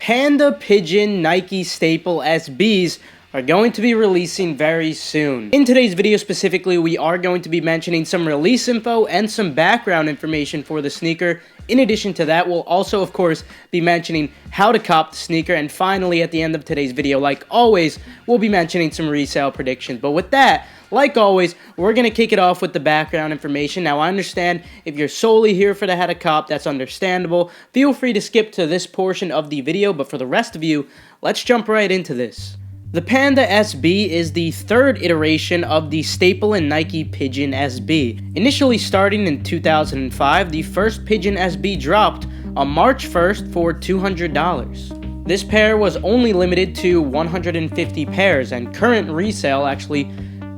Panda Pigeon Nike Staple SBs are going to be releasing very soon. In today's video specifically, we are going to be mentioning some release info and some background information for the sneaker. In addition to that, we'll also, of course, be mentioning how to cop the sneaker. And finally, at the end of today's video, like always, we'll be mentioning some resale predictions. But with that, like always, we're going to kick it off with the background information. Now, I understand if you're solely here for the how to cop, that's understandable. Feel free to skip to this portion of the video, but for the rest of you, let's jump right into this. The Panda SB is the third iteration of the Staple and Nike Pigeon SB. Initially starting in 2005, the first Pigeon SB dropped on March 1st for $200. This pair was only limited to 150 pairs, and current resale actually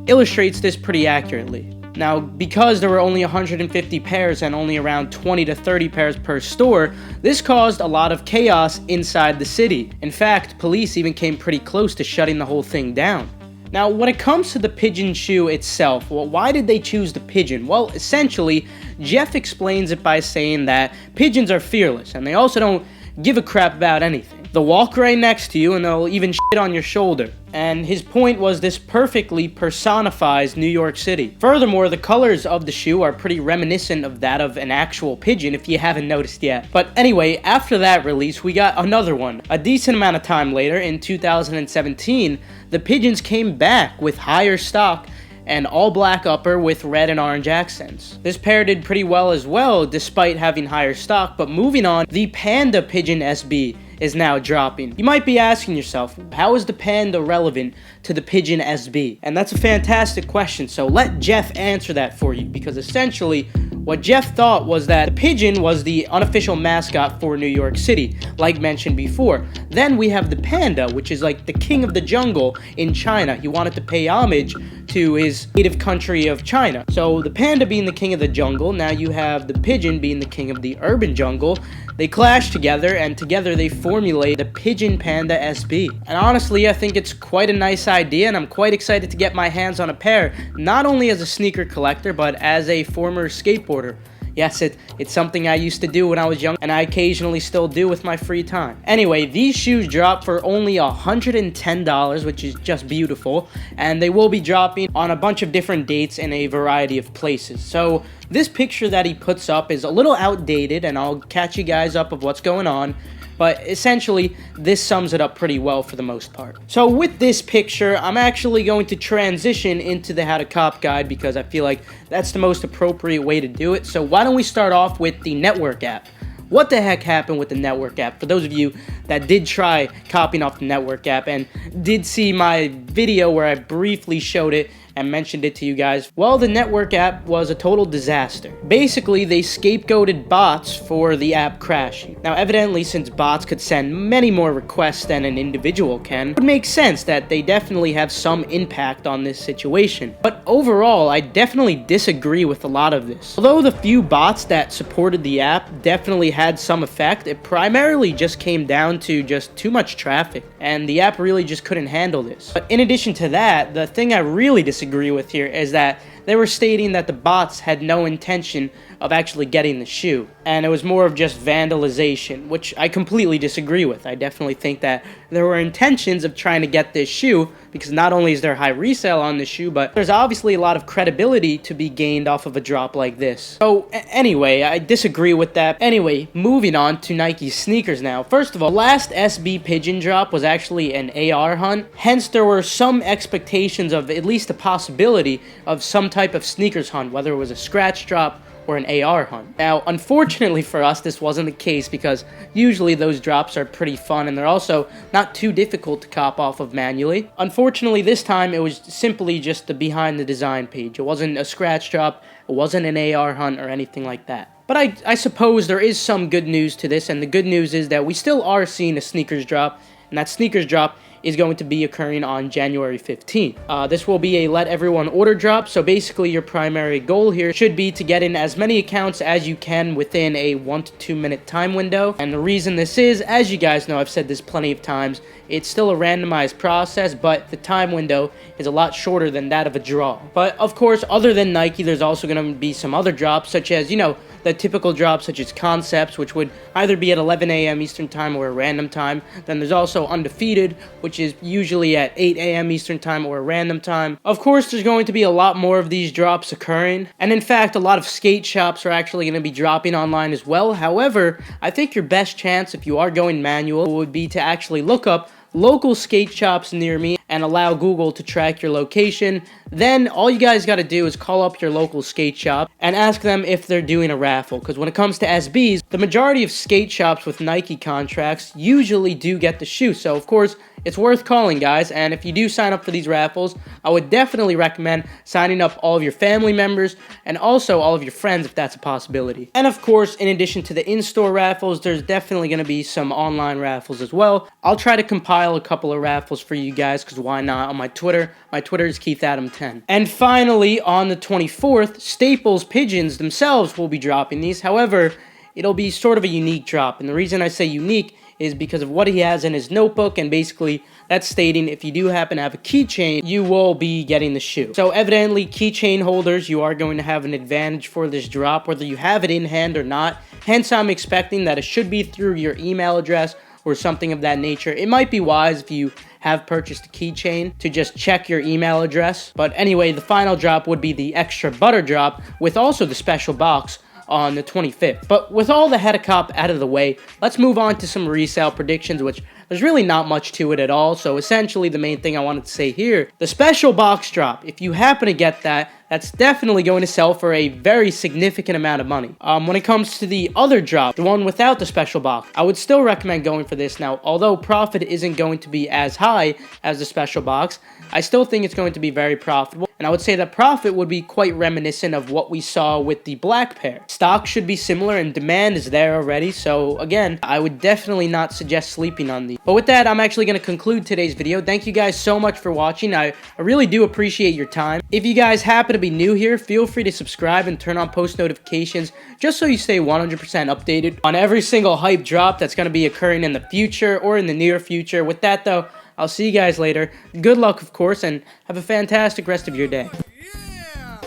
illustrates this pretty accurately. Now, because there were only 150 pairs and only around 20 to 30 pairs per store, this caused a lot of chaos inside the city. In fact, police even came pretty close to shutting the whole thing down. Now, when it comes to the pigeon shoe itself, well, why did they choose the pigeon? Well, essentially, Jeff explains it by saying that pigeons are fearless, and they also don't give a crap about anything. They'll walk right next to you, and they'll even shit on your shoulder. And his point was this perfectly personifies New York City. Furthermore, the colors of the shoe are pretty reminiscent of that of an actual pigeon, if you haven't noticed yet. But anyway, after that release, we got another one. A decent amount of time later, in 2017, the pigeons came back with higher stock and all-black upper with red and orange accents. This pair did pretty well as well, despite having higher stock. But moving on, the Panda Pigeon SB is now dropping. You might be asking yourself, how is the Panda relevant to the Pigeon SB? And that's a fantastic question, so let Jeff answer that for you, because essentially, what Jeff thought was that the pigeon was the unofficial mascot for New York City, like mentioned before. Then we have the panda, which is like the king of the jungle in China. He wanted to pay homage to his native country of China. So the panda being the king of the jungle, now you have the pigeon being the king of the urban jungle. They clash together, and together they formulate the Pigeon Panda SB. And honestly, I think it's quite a nice idea, and I'm quite excited to get my hands on a pair, not only as a sneaker collector, but as a former skateboarder. Yes, it's something I used to do when I was young, and I occasionally still do with my free time. Anyway, these shoes drop for only $110, which is just beautiful, and they will be dropping on a bunch of different dates in a variety of places. So this picture that he puts up is a little outdated, and I'll catch you guys up of what's going on. But essentially, this sums it up pretty well for the most part. So with this picture, I'm actually going to transition into the How to Cop guide, because I feel like that's the most appropriate way to do it. So why don't we start off with the network app? What the heck happened with the network app? For those of you that did try copying off the network app and did see my video where I briefly showed it and mentioned it to you guys, well, the network app was a total disaster. Basically, they scapegoated bots for the app crashing. Now, evidently, since bots could send many more requests than an individual can, it would make sense that they definitely have some impact on this situation. But overall, I definitely disagree with a lot of this. Although the few bots that supported the app definitely had some effect, it primarily just came down to just too much traffic, and the app really just couldn't handle this. But in addition to that, the thing I really disagree with here is that they were stating that the bots had no intention of actually getting the shoe, and it was more of just vandalization, which I completely disagree with. I definitely think that there were intentions of trying to get this shoe, because not only is there high resale on this shoe, but there's obviously a lot of credibility to be gained off of a drop like this. So anyway, I disagree with that. Anyway, moving on to Nike sneakers now. First of all, last SB Pigeon drop was actually an AR hunt, hence there were some expectations of at least a possibility of some type of sneakers hunt, whether it was a scratch drop or an AR hunt. Now, unfortunately for us, this wasn't the case, because usually those drops are pretty fun, and they're also not too difficult to cop off of manually. Unfortunately, this time it was simply just the behind the design page. It wasn't a scratch drop, it wasn't an AR hunt or anything like that. But I suppose there is some good news to this, and the good news is that we still are seeing a sneakers drop, and that sneakers drop is going to be occurring on January 15th. This will be a let everyone order drop, so basically your primary goal here should be to get in as many accounts as you can within a 1 to 2 minute time window. And the reason this is, as you guys know, I've said this plenty of times, it's still a randomized process, but the time window is a lot shorter than that of a draw. But of course, other than Nike, there's also going to be some other drops, such as, you know, the typical drops such as Concepts, which would either be at 11 a.m. Eastern Time or a random time. Then there's also Undefeated, which is usually at 8 a.m. Eastern Time or a random time. Of course, there's going to be a lot more of these drops occurring, and in fact, a lot of skate shops are actually going to be dropping online as well. However, I think your best chance if you are going manual would be to actually look up local skate shops near me and allow Google to track your location. Then all you guys got to do is call up your local skate shop and ask them if they're doing a raffle, because when it comes to SBs, the majority of skate shops with Nike contracts usually do get the shoe. So of course, it's worth calling, guys, and if you do sign up for these raffles, I would definitely recommend signing up all of your family members and also all of your friends if that's a possibility. And of course, in addition to the in-store raffles, there's definitely going to be some online raffles as well. I'll try to compile a couple of raffles for you guys, because why not, on my Twitter. My Twitter is KeithAdam10. And finally, on the 24th, Staples Pigeons themselves will be dropping these. However, it'll be sort of a unique drop, and the reason I say unique is because of what he has in his notebook, and basically that's stating if you do happen to have a keychain, you will be getting the shoe. So evidently, keychain holders, you are going to have an advantage for this drop, whether you have it in hand or not. Hence, I'm expecting that it should be through your email address or something of that nature. It might be wise if you have purchased a keychain to just check your email address. But anyway, the final drop would be the extra butter drop with also the special box on the 25th. But with all the head-of-cop out of the way, let's move on to some resale predictions, which there's really not much to it at all. So essentially, the main thing I wanted to say here, the special box drop, if you happen to get that, that's definitely going to sell for a very significant amount of money. When it comes to the other drop, the one without the special box, I would still recommend going for this. Now, although profit isn't going to be as high as the special box, I still think it's going to be very profitable. And I would say that profit would be quite reminiscent of what we saw with the black pair. Stock should be similar and demand is there already. So again, I would definitely not suggest sleeping on these. But with that, I'm actually going to conclude today's video. Thank you guys so much for watching. I really do appreciate your time. If you guys happen to be new here, feel free to subscribe and turn on post notifications just so you stay 100% updated on every single hype drop that's going to be occurring in the future or in the near future. With that though, I'll see you guys later. Good luck, of course, and have a fantastic rest of your day. Yeah.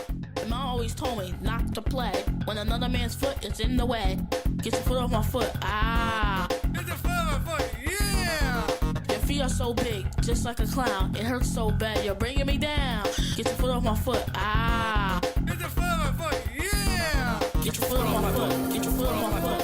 Mom always told me not to play when another man's foot is in the way. Get your foot off my foot. Ah. Get your foot off my foot. Yeah. Your feet are so big, just like a clown. It hurts so bad, you're bringing me down. Get your foot off my foot. Ah. Get your foot off my foot. Yeah. Get your foot off my foot. Get your foot off my foot.